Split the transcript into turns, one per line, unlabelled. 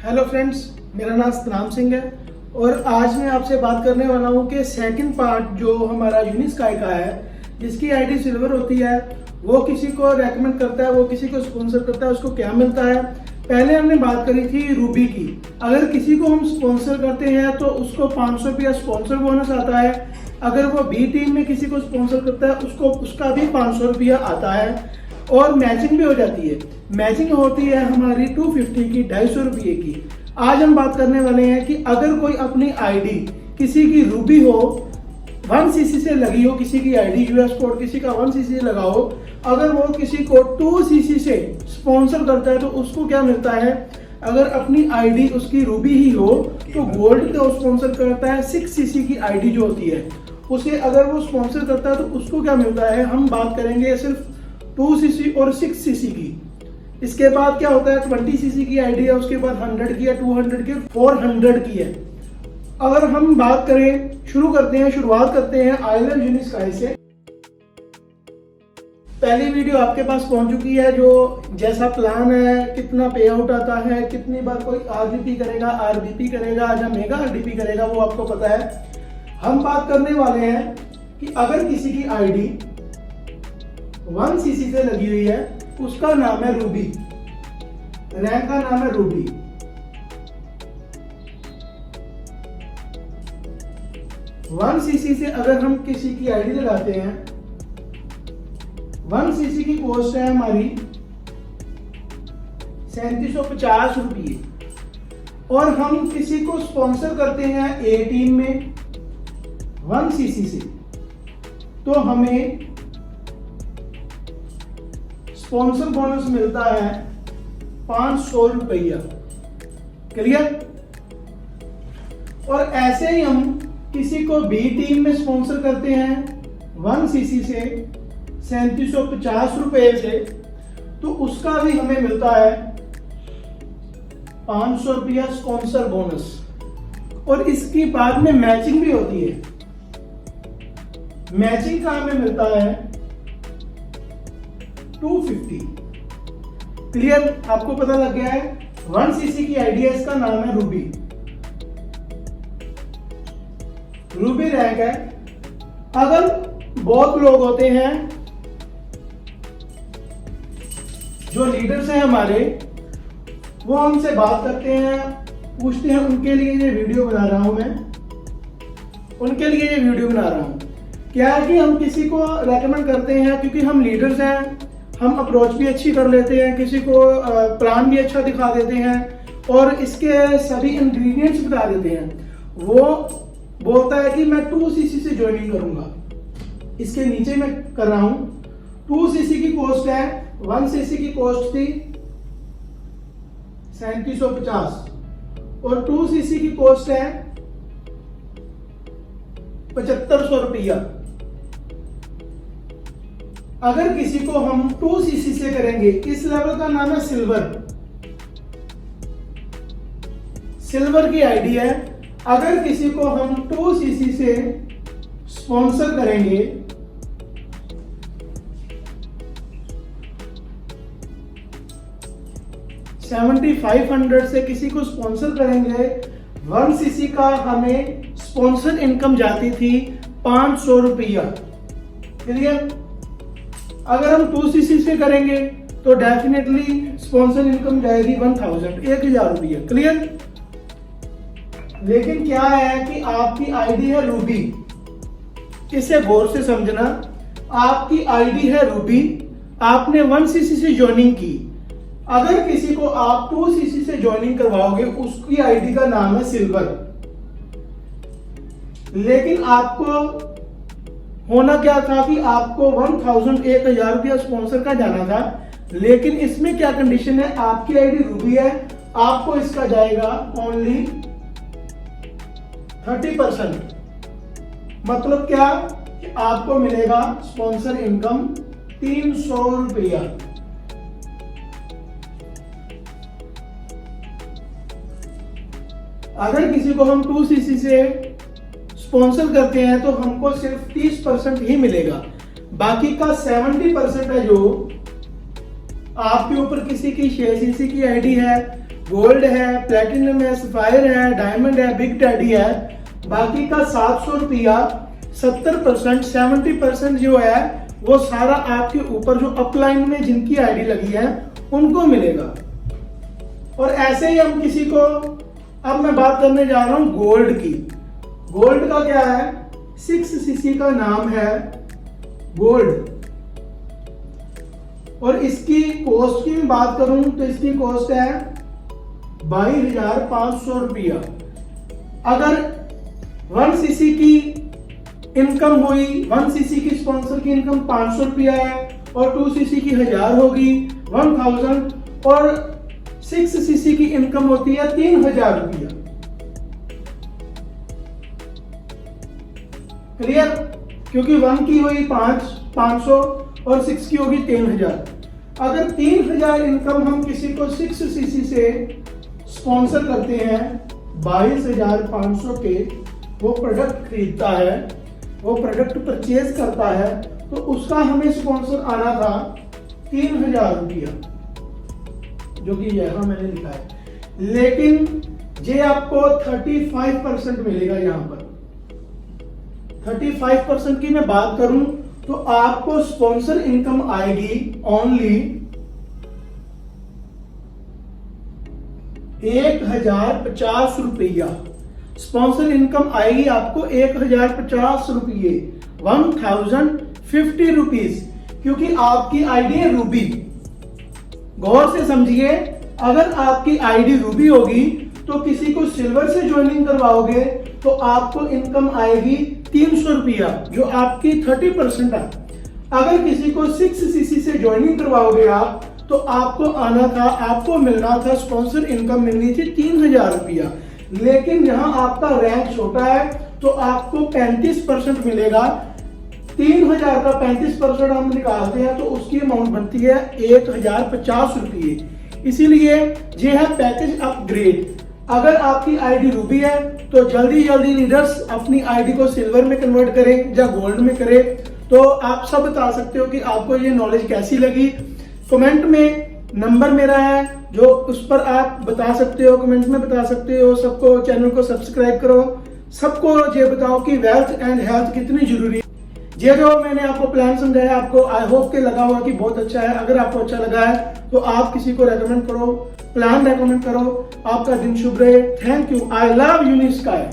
Hello friends, मेरा नाम सतनाम सिंह है और आज मैं आपसे बात करने वाला हूँ कि सेकंड पार्ट जो हमारा यूनिस्काई का है, जिसकी आईडी सिल्वर होती है, वो किसी को रेकमेंड करता है, वो किसी को स्पॉन्सर करता है, उसको क्या मिलता है। पहले हमने बात करी थी रूबी की। अगर किसी को हम स्पॉन्सर करते हैं तो उसको 500 रुपया स्पॉन्सर बोनस आता है। अगर वो बी टीम में किसी को स्पॉन्सर करता है उसको उसका भी 500 रुपया आता है और मैचिंग भी हो जाती है। मैचिंग होती है हमारी 250 की, 250 रुपये की। आज हम बात करने वाले हैं कि अगर कोई अपनी आईडी किसी की रूबी हो, 1cc से लगी हो, किसी की आईडी यूएस कोड किसी का 1cc से लगा हो, अगर वो किसी को 2cc से स्पॉन्सर करता है तो उसको क्या मिलता है। अगर अपनी आईडी उसकी रूबी ही हो तो गोल्ड का स्पॉन्सर करता है। 6cc की आईडी जो होती है उसे अगर वो स्पॉन्सर करता है तो उसको क्या मिलता है। हम बात करेंगे सिर्फ 2cc और 6cc की। इसके बाद क्या होता है, 20cc की आईडी है, उसके बाद 100 की है, 200 की, 400 की है। अगर हम बात करें, शुरुआत करते हैं आइलैंड यूनिस्काई से। पहली वीडियो आपके पास पहुंच चुकी है, जो जैसा प्लान है, कितना पे आउट आता है, कितनी बार कोई आरबीपी करेगा या मेगा आरडीपी करेगा, वो आपको पता है। हम बात करने वाले हैं कि अगर किसी की आईडी 1cc से लगी हुई है, उसका नाम है रूबी, रैंक का नाम है रूबी। वन सीसी से अगर हम किसी की आईडी लगाते हैं, 1cc की कॉस्ट है हमारी 3750 रुपये और हम किसी को स्पॉन्सर करते हैं ए टीम में 1cc से, तो हमें स्पॉन्सर बोनस मिलता है 500 रुपया। क्लियर। और ऐसे ही हम किसी को बी टीम में स्पॉन्सर करते हैं 1cc से 3750 रुपए से, तो उसका भी हमें मिलता है 500 रुपया स्पॉन्सर बोनस। और इसकी बाद में मैचिंग भी होती है। मैचिंग का हमें मिलता है 250। क्लियर, आपको पता लग गया है। 1cc की आईडी है, इसका नाम है रूबी। रूबी रैंक है। अगर बहुत लोग होते हैं जो लीडर्स हैं हमारे, वो हमसे बात करते हैं, पूछते हैं, उनके लिए ये वीडियो बना रहा हूं मैं। क्या है कि हम किसी को रेकमेंड करते हैं क्योंकि हम लीडर्स हैं, हम अप्रोच भी अच्छी कर लेते हैं, किसी को प्लान भी अच्छा दिखा देते हैं और इसके सभी इंग्रेडिएंट्स बता देते हैं। वो बोलता है कि मैं 2cc से ज्वाइनिंग करूंगा। इसके नीचे मैं कर रहा हूं, 2cc की कॉस्ट है, 1cc की कॉस्ट थी 3750 और 2cc की कॉस्ट है 7500 रुपया। अगर किसी को हम 2cc से करेंगे, इस लेवल का नाम है सिल्वर की आईडी है। अगर किसी को हम 2cc से स्पॉन्सर करेंगे, $7500 से किसी को स्पॉन्सर करेंगे, 1cc का हमें स्पॉन्सर इनकम जाती थी 500 रुपया। क्लियर। अगर हम 2cc से करेंगे तो डेफिनेटली स्पॉन्सर इनकम जाएगी 1000 रुपया। क्लियर। लेकिन क्या है कि आपकी आईडी है रूबी, इसे गौर से समझना। आपकी आईडी है रूबी, आपने 1cc से ज्वाइनिंग की। अगर किसी को आप 2cc से ज्वाइनिंग करवाओगे, उसकी आईडी का नाम है सिल्वर। लेकिन आपको होना क्या था कि आपको 1000 रुपया स्पॉन्सर का जाना था। लेकिन इसमें क्या कंडीशन है, आपकी आईडी रूबी है, आपको इसका जाएगा ओनली 30%। मतलब क्या कि आपको मिलेगा स्पॉन्सर इनकम 300 रुपया। अगर किसी को हम 2cc से स्पॉन्सर करते हैं तो हमको सिर्फ 30% ही मिलेगा। बाकी का 70% है जो आपके ऊपर किसी की 6cc की आईडी है, गोल्ड है, प्लेटिनम है, सफायर है, डायमंड है, बिग डैडी है। बाकी का 700 रुपया 70%, 70% जो है वो सारा आपके ऊपर जो अपलाइन में जिनकी आईडी लगी है उनको मिलेगा। और ऐसे ही हम किसी को, अब मैं बात करने जा रहा हूं गोल्ड की। गोल्ड का क्या है, 6cc का नाम है गोल्ड, और इसकी कॉस्ट की मैं बात करूं तो इसकी कॉस्ट है 22,500 रुपया। अगर 1cc की इनकम हुई, 1cc की स्पॉन्सर की इनकम 500 रुपया है और 2cc की 1000 होगी 1000, और 6cc की इनकम होती है 3000 रुपया। क्लियर? क्योंकि 1 की हुई 500 और 6 की होगी 3000। अगर 3000 इनकम हम किसी को 6cc से स्पॉन्सर करते हैं, 22,500 के वो प्रोडक्ट खरीदता है, वो प्रोडक्ट परचेज करता है, तो उसका हमें स्पॉन्सर आना था 3000 रुपया, जो कि यहां मैंने लिखा है। लेकिन ये आपको 35% मिलेगा। यहां पर 35% की मैं बात करूं तो आपको स्पॉन्सर इनकम आएगी ओनली 1050 रुपया। स्पॉन्सर इनकम आएगी आपको 1050 रुपये, 1050 रुपीज, क्योंकि आपकी आईडी है रूबी। गौर से समझिए, अगर आपकी आईडी रूबी होगी तो किसी को सिल्वर से ज्वाइनिंग करवाओगे तो आपको इनकम आएगी 300 रुपया, जो आपकी 30% है। अगर किसी को 6cc से ज्वाइनिंग करवाओगे आप तो आपको मिलना था, स्पॉन्सर इनकम मिलनी थी 3000 रुपया। लेकिन यहां आपका रैंक छोटा है तो आपको 35% मिलेगा। 3000 का 35% हम निकालते हैं तो उसकी अमाउंट बनती है 1050 रुपये। इसीलिए ये है पैकेज अपग्रेड। अगर आपकी आईडी रूबी है तो जल्दी लीडर्स अपनी आईडी को सिल्वर में कन्वर्ट करें या गोल्ड में करें। तो आप सब बता सकते हो कि आपको ये नॉलेज कैसी लगी। कमेंट में नंबर मेरा है जो उस पर आप बता सकते हो, कमेंट में बता सकते हो। सबको चैनल को सब्सक्राइब करो, सबको ये बताओ कि वेल्थ एंड हेल्थ कितनी जरूरी है। ये जो मैंने आपको प्लान समझाया, आपको आई होप के लगा होगा कि बहुत अच्छा है। अगर आपको अच्छा लगा है तो आप किसी को रेकमेंड करो, प्लान रेकमेंड करो। आपका दिन शुभ रहे। Thank you. I love यूनिस्काई।